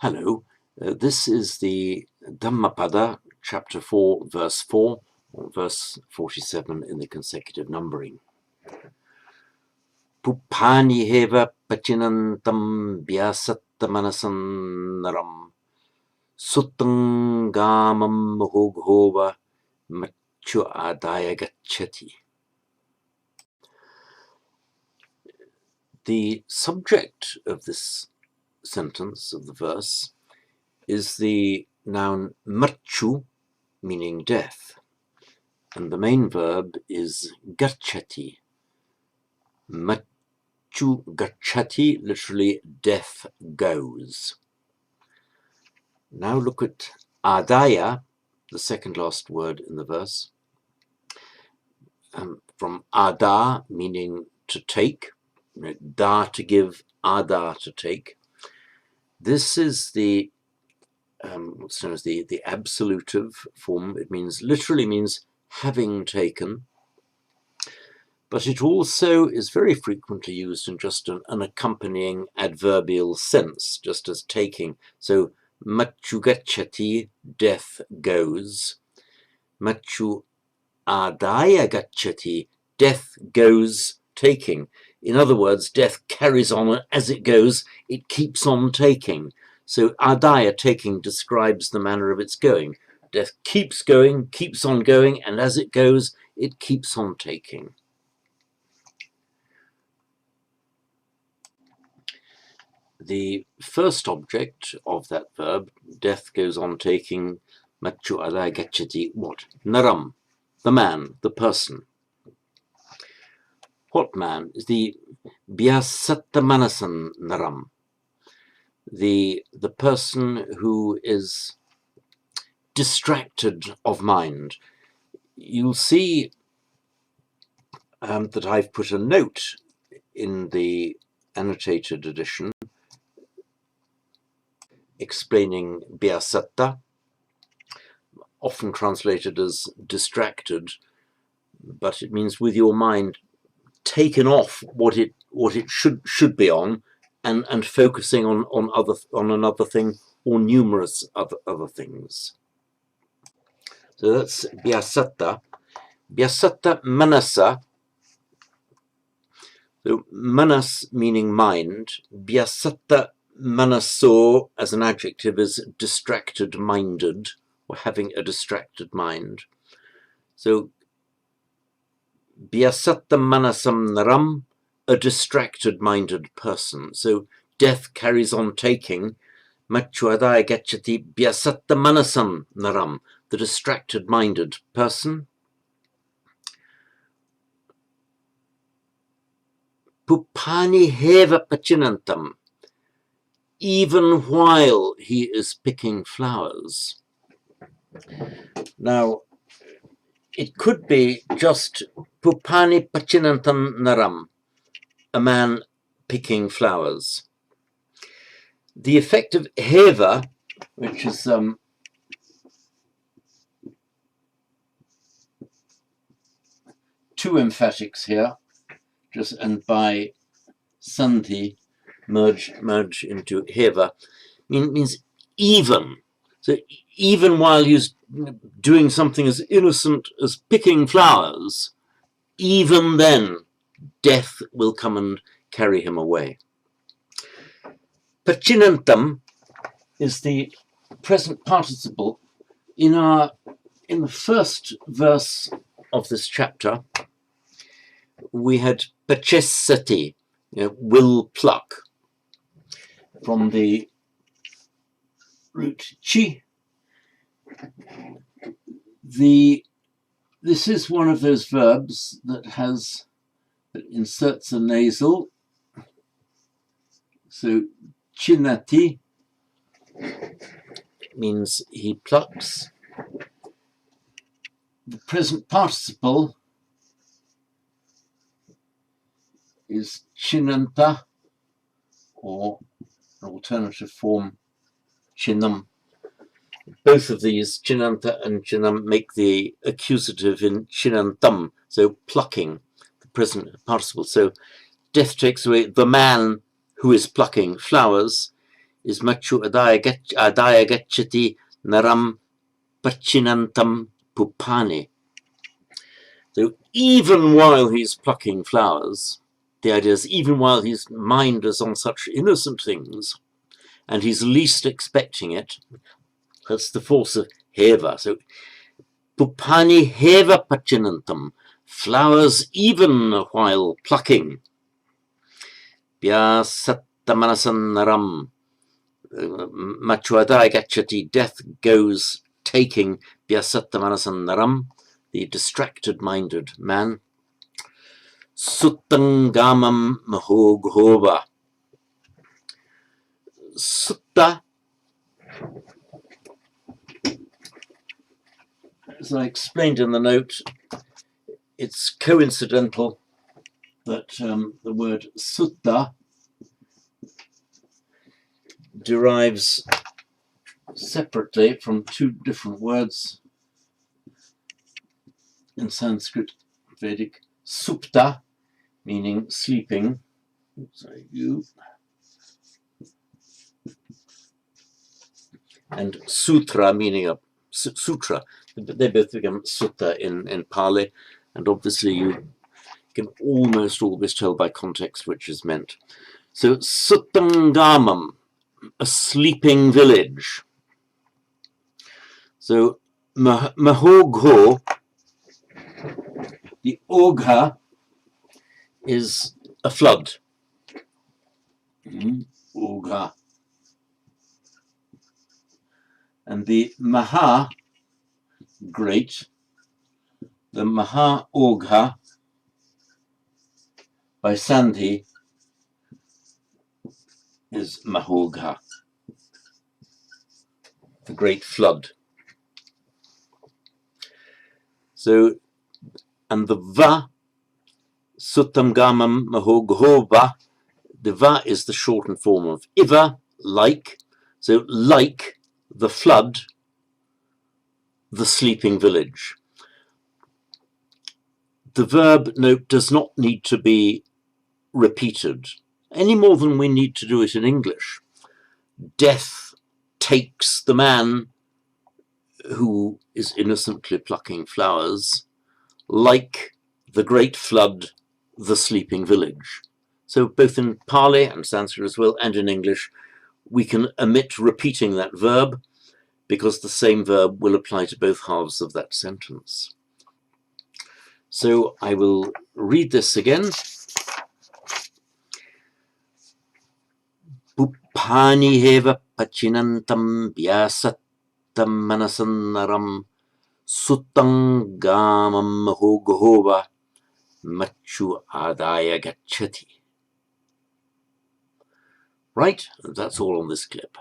Hello, this is the Dhammapada Chapter 4, verse 4, or verse 47 in the consecutive numbering. Pupani heva pachinantam vyasattamanasannaram suttangamam muhughova machu adaya gacchati. The subject of this sentence of the verse is the noun machu, meaning death, and the main verb is gacchati. Machu gacchati, literally death goes. Now look at adaya, the second last word in the verse, from ada, meaning to take, da to give, ada to take. This is the what's known as the absolutive form. It literally means having taken, but it also is very frequently used in just an accompanying adverbial sense, just as taking. So machu gacchati, death goes. Machu adaya gacchati, death goes taking. In other words, death carries on as it goes, it keeps on taking. So adaya, taking, describes the manner of its going. Death keeps going, keeps on going, and as it goes, it keeps on taking. The first object of that verb, death goes on taking, machu adaya gacchati, what? Naram, the man, the person. What man? Is the Manasan naram, the person who is distracted of mind. You'll see that I've put a note in the annotated edition explaining biasatta, often translated as distracted, but it means with your mind taken off what it should be on, and focusing on another thing or numerous other things. So that's biasatta. Biasatta manasa. So manas meaning mind. Biasatta manaso as an adjective is distracted minded, or having a distracted mind. So biasatta manasam naram, a distracted minded person. So death carries on taking. Machu adaya gacchati biasatta manasam naram, the distracted minded person. Pupani heva pachinantam, even while he is picking flowers. Now, it could be just pupani pachinantam naram, a man picking flowers. The effect of heva, which is two emphatics here, and by sandhi merge into heva, means even. So even while he's doing something as innocent as picking flowers, even then death will come and carry him away. Pachinantam is the present participle. In the first verse of this chapter, we had pachesati, will pluck, from the root chi. This is one of those verbs that inserts a nasal. So chinati means he plucks. The present participle is chinanta, or an alternative form, chinam. Both of these, chinanta and chinam, make the accusative in chinantam, so plucking, the present participle. So death takes away the man who is plucking flowers. is machu adaya gachati naram pachinantam pupani. So even while he's plucking flowers, the idea is even while his mind is on such innocent things, and he's least expecting it, that's the force of heva. So pupani heva pachinantam, flowers even while plucking. Pyasattamanasanaram, machuadai gachati, death goes taking pyasattamanasanaram, the distracted-minded man. Suttangamam mahoghova. Sutta, as I explained in the note, it's coincidental that the word sutta derives separately from two different words in Sanskrit Vedic. Supta, meaning sleeping. Sorry, you. And sutra, meaning a sutra. They both become sutta in Pali, and obviously you can almost always tell by context which is meant. So Suttangamam, a sleeping village. So Mahogho, the Ogha is a flood. Ogha. And the Maha, great, the Maha Ogha by Sandhi is Mahogha, the great flood. So, and the Va, Suttangamam Mahoghova, the Va is the shortened form of Iva, like. So, like the flood, the sleeping village. The verb note does not need to be repeated any more than we need to do it in English. Death takes the man who is innocently plucking flowers, like the great flood, the sleeping village. So both in Pali and Sanskrit as well, and in English, we can omit repeating that verb because the same verb will apply to both halves of that sentence. So I will read this again. Puppani heva pachinantam vyasattam manasanaram suttangamam mahoghova machu adaya gachati. Right, that's all on this clip.